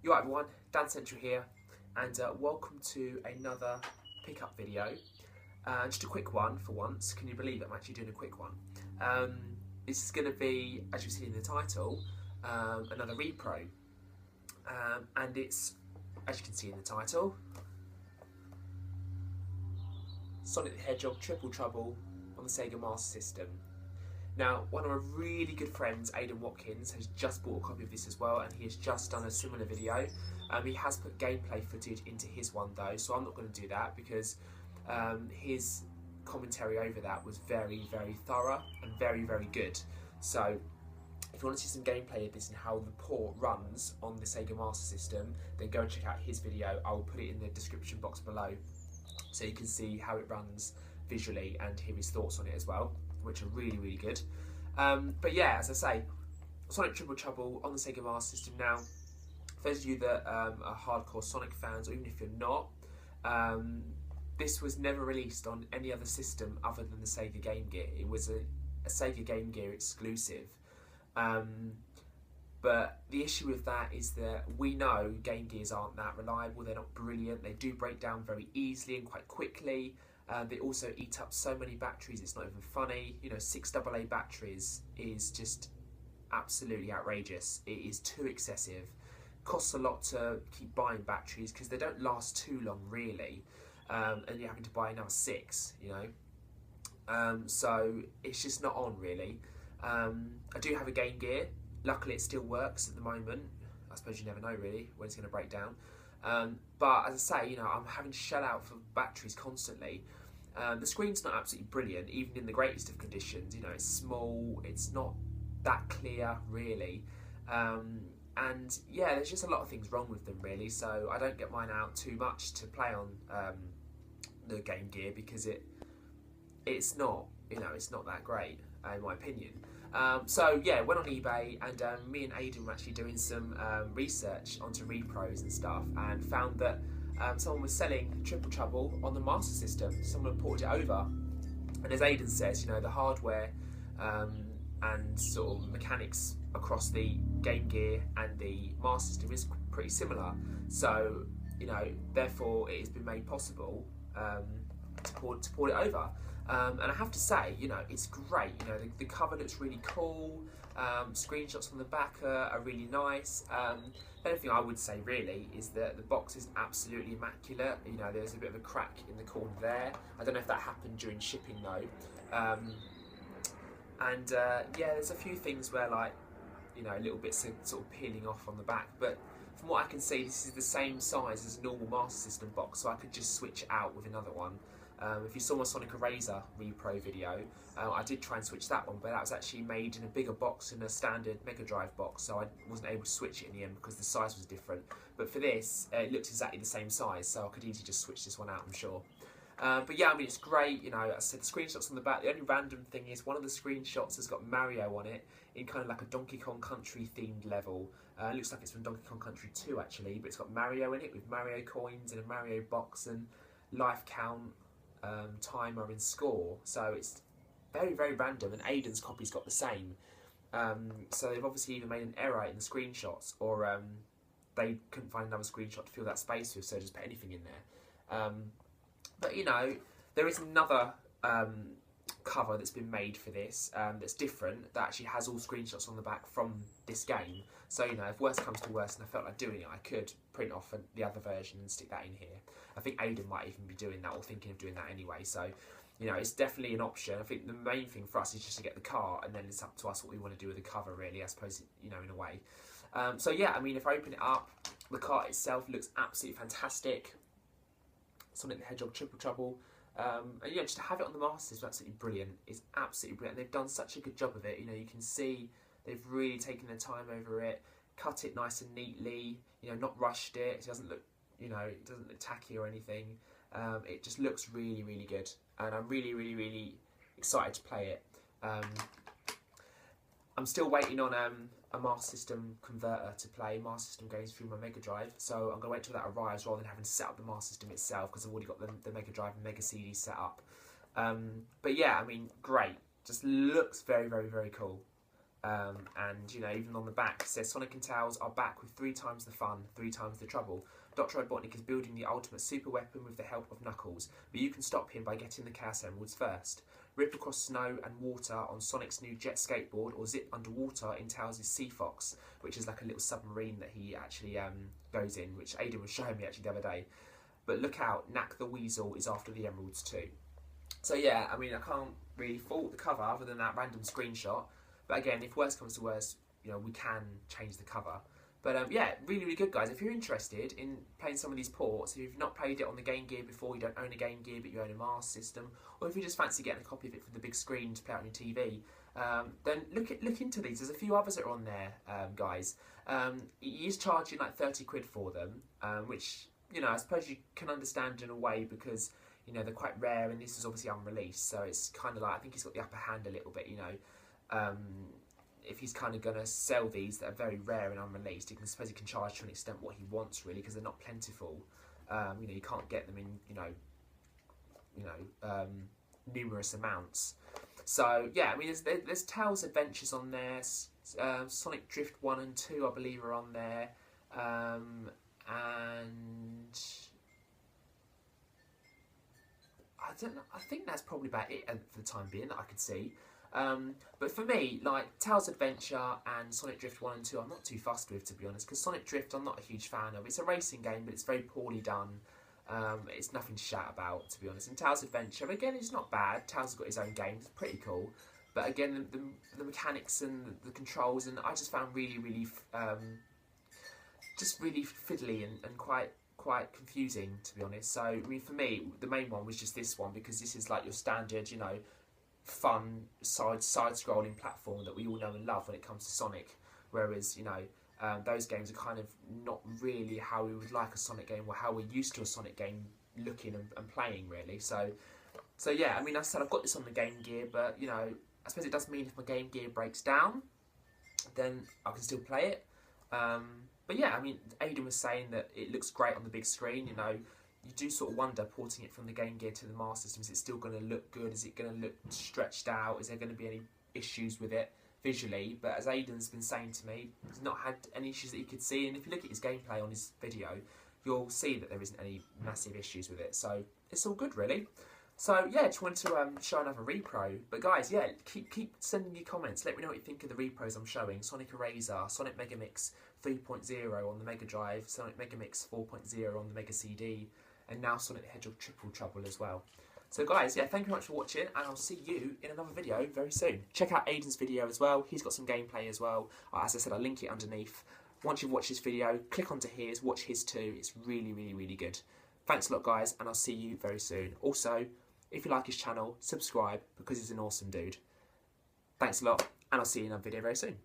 You alright everyone, Dan Central here, and welcome to another pickup video. Just a quick one for once. Can you believe it? I'm actually doing a quick one. This is going to be, as you've seen in the title, another repro. And it's, as you can see in the title, Sonic the Hedgehog Triple Trouble on the Sega Master System. Now, one of my really good friends, Aydan Watkins, has just bought a copy of this as well, and he has just done a similar video. He has put gameplay footage into his one though, so I'm not going to do that because his commentary over that was very, very thorough and very, very good. So, if you want to see some gameplay of this and how the port runs on the Sega Master System, then go and check out his video. I will put it in the description box below, so you can see how it runs visually and hear his thoughts on it as well, which are really, really good. But yeah, as I say, Sonic Triple Trouble on the Sega Master System now. For those of you that are hardcore Sonic fans, or even if you're not, this was never released on any other system other than the Sega Game Gear. It was a Sega Game Gear exclusive. But the issue with that is that we know Game Gears aren't that reliable, they're not brilliant, they do break down very easily and quite quickly. They also eat up so many batteries, it's not even funny. You know, 6 AA batteries is just absolutely outrageous. It is too excessive. Costs a lot to keep buying batteries because they don't last too long really. And you're having to buy another 6, you know. So it's just not on really. I do have a Game Gear. Luckily it still works at the moment. I suppose you never know really when it's going to break down. But as I say, you know, I'm having to shell out for batteries constantly. The screen's not absolutely brilliant, even in the greatest of conditions. You know, it's small, it's not that clear really. And yeah, there's just a lot of things wrong with them really. So I don't get mine out too much to play on the Game Gear because it's not, you know, it's not that great in my opinion. So yeah, went on eBay and me and Aydan were actually doing some research onto repros and stuff, and found that someone was selling Triple Trouble on the Master System. Someone had ported it over, and as Aydan says, you know, the hardware and sort of mechanics across the Game Gear and the Master System is pretty similar. So, you know, therefore it has been made possible to port it over. And I have to say, you know, it's great. You know, the cover looks really cool. Screenshots on the back are really nice. The only thing I would say really is that the box is absolutely immaculate. You know, there's a bit of a crack in the corner there. I don't know if that happened during shipping though. Yeah, there's a few things where, like, you know, little bits are sort of peeling off on the back. But from what I can see, this is the same size as a normal Master System box, so I could just switch it out with another one. If you saw my Sonic Eraser repro video, I did try and switch that one, but that was actually made in a bigger box than a standard Mega Drive box, so I wasn't able to switch it in the end because the size was different. But for this, it looks exactly the same size, so I could easily just switch this one out, I'm sure. But yeah, I mean, it's great. You know, as I said, the screenshots on the back. The only random thing is one of the screenshots has got Mario on it in kind of like a Donkey Kong Country themed level. It looks like it's from Donkey Kong Country 2 actually, but it's got Mario in it with Mario coins and a Mario box and life count, timer and score. So it's very, very random, and Aydan's copy's got the same. So they've obviously either made an error in the screenshots, or they couldn't find another screenshot to fill that space with, so just put anything in there. But you know, there is another cover that's been made for this that's different, that actually has all screenshots on the back from this game. So, you know, if worse comes to worse and I felt like doing it, I could print off the other version and stick that in here. I think Aydan might even be doing that, or thinking of doing that anyway. So, you know, it's definitely an option. I think the main thing for us is just to get the car, and then it's up to us what we want to do with the cover really, I suppose, you know, in a way. So yeah, I mean, if I open it up, the car itself looks absolutely fantastic. Sonic the Hedgehog Triple Trouble. And yeah, just to have it on the Master is absolutely brilliant. It's absolutely brilliant. They've done such a good job of it. You know, you can see they've really taken their time over it, cut it nice and neatly. You know, not rushed it. It doesn't look, you know, it doesn't look tacky or anything. It just looks really, really good, and I'm really, really, really excited to play it. I'm still waiting on a Master System converter to play Master System games through my Mega Drive, so I'm going to wait till that arrives rather than having to set up the Master System itself, because I've already got the Mega Drive and Mega CD set up. But yeah, I mean, great. Just looks very, very, very cool. And you know, even on the back it says Sonic and Tails are back with 3 times the fun, 3 times the trouble. Dr. Robotnik is building the ultimate super weapon with the help of Knuckles, but you can stop him by getting the Chaos Emeralds first. Rip across snow and water on Sonic's new jet skateboard, or zip underwater in Tails' Sea Fox, which is like a little submarine that he actually goes in, which Aydan was showing me actually the other day. But look out, Knack the Weasel is after the Emeralds too. So yeah, I mean, I can't really fault the cover other than that random screenshot. But again, if worse comes to worse, you know, we can change the cover. But yeah, really, really good, guys. If you're interested in playing some of these ports, if you've not played it on the Game Gear before, you don't own a Game Gear but you own a Master System, or if you just fancy getting a copy of it for the big screen to play out on your TV, then look into these. There's a few others that are on there, guys. He is charging like 30 quid for them, which, you know, I suppose you can understand in a way because, you know, they're quite rare and this is obviously unreleased, so it's kind of like, I think he's got the upper hand a little bit, you know. If he's kind of going to sell these that are very rare and unreleased, I suppose he can charge to an extent what he wants, really, because they're not plentiful. You know, you can't get them in, numerous amounts. So yeah, I mean, there's Tails Adventures on there. Sonic Drift 1 and 2, I believe, are on there, and I don't know. I think that's probably about it for the time being that I could see. But for me, like Tails Adventure and Sonic Drift 1 and 2, I'm not too fussed with, to be honest, because Sonic Drift I'm not a huge fan of. It's a racing game, but it's very poorly done. It's nothing to shout about, to be honest. And Tails Adventure, again, it's not bad. Tails has got his own game, it's pretty cool. But again, the mechanics and the controls, and I just found really, really, just really fiddly and quite confusing, to be honest. So, I mean, for me, the main one was just this one, because this is like your standard, you know, fun side-scrolling platform that we all know and love when it comes to Sonic, whereas, you know, those games are kind of not really how we would like a Sonic game, or how we're used to a Sonic game looking and playing, really. So yeah, I mean, I said I've got this on the Game Gear, but, you know, I suppose it does mean if my Game Gear breaks down, then I can still play it. But yeah, I mean, Aydan was saying that it looks great on the big screen, you know. You do sort of wonder, porting it from the Game Gear to the Master System, is it still going to look good? Is it going to look stretched out? Is there going to be any issues with it visually? But as Aydan's been saying to me, he's not had any issues that he could see, and if you look at his gameplay on his video, you'll see that there isn't any massive issues with it. So it's all good, really. So yeah, just wanted to show another repro. But guys, yeah, keep sending your comments. Let me know what you think of the repros I'm showing. Sonic Eraser, Sonic Mega Mix 3.0 on the Mega Drive, Sonic Mega Mix 4.0 on the Mega CD, and now Sonic the Hedgehog Triple Trouble as well. So guys, yeah, thank you very much for watching, and I'll see you in another video very soon. Check out Aydan's video as well. He's got some gameplay as well. As I said, I'll link it underneath. Once you've watched this video, click onto his, watch his too. It's really, really, really good. Thanks a lot, guys, and I'll see you very soon. Also, if you like his channel, subscribe, because he's an awesome dude. Thanks a lot, and I'll see you in another video very soon.